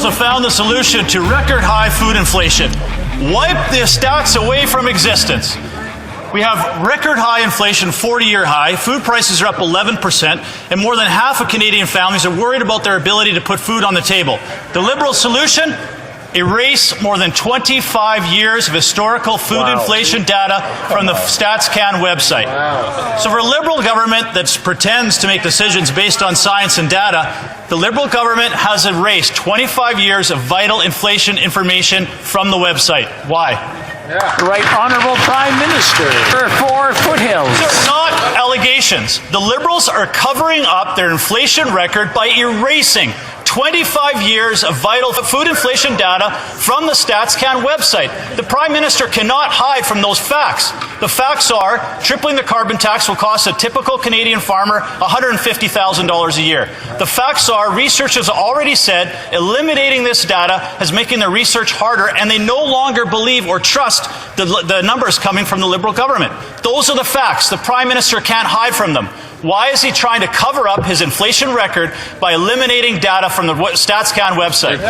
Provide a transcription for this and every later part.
have found the solution to record high food inflation. Wipe the stats away from existence. We have record high inflation, 40-year high. Food prices are up 11%, and more than half of Canadian families are worried about their ability to put food on the table. The Liberal solution? Erase more than 25 years of historical food inflation data from the StatsCan website. So for a Liberal government that pretends to make decisions based on science and data, the Liberal government has erased 25 years of vital inflation information from the website. Why? Right Honourable Prime Minister for Foothills. They're not allegations. The Liberals are covering up their inflation record by erasing 25 years of vital food inflation data from the StatsCan website. The Prime Minister cannot hide from those facts. The facts are tripling the carbon tax will cost a typical Canadian farmer $150,000 a year. The facts are research has already said eliminating this data is making their research harder, and they no longer believe or trust the numbers coming from the Liberal government. Those are the facts. The Prime Minister can't hide from them. Why is he trying to cover up his inflation record by eliminating data from the StatsCan website? The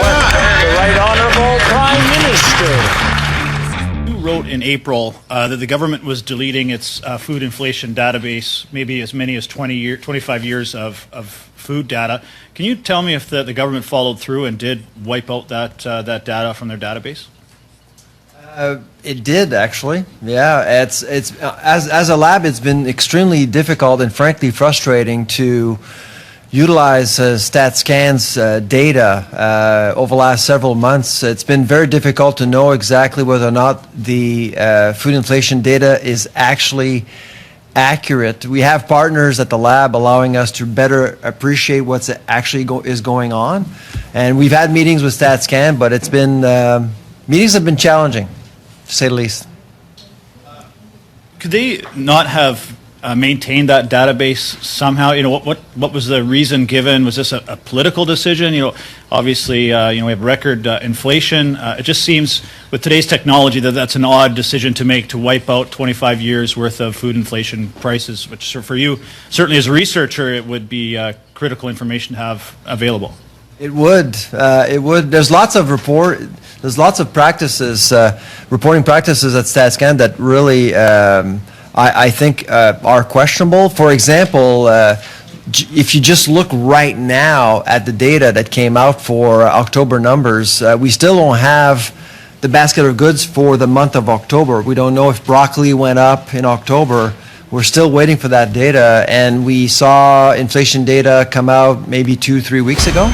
Right Honourable Prime Minister. You wrote in April that the government was deleting its food inflation database, maybe as many as 25 years of food data. Can you tell me if the government followed through and did wipe out that data from their database? It did, actually. Yeah, it's as a lab, it's been extremely difficult and frankly frustrating to utilize StatsCan's data over the last several months. It's been very difficult to know exactly whether or not the food inflation data is actually accurate. We have partners at the lab allowing us to better appreciate what's actually is going on, and we've had meetings with StatsCan, but it's been meetings have been challenging, to say the least. Could they not have maintained that database somehow? You know, what was the reason given? Was this a political decision? You know, obviously, we have record inflation. It just seems with today's technology that's an odd decision to make, to wipe out 25 years worth of food inflation prices, which for you, certainly as a researcher, it would be critical information to have available. It would. There's lots of practices, reporting practices at StatsCan that really, I think, are questionable. For example, if you just look right now at the data that came out for October numbers, we still don't have the basket of goods for the month of October. We don't know if broccoli went up in October. We're still waiting for that data, and we saw inflation data come out maybe 2-3 weeks ago.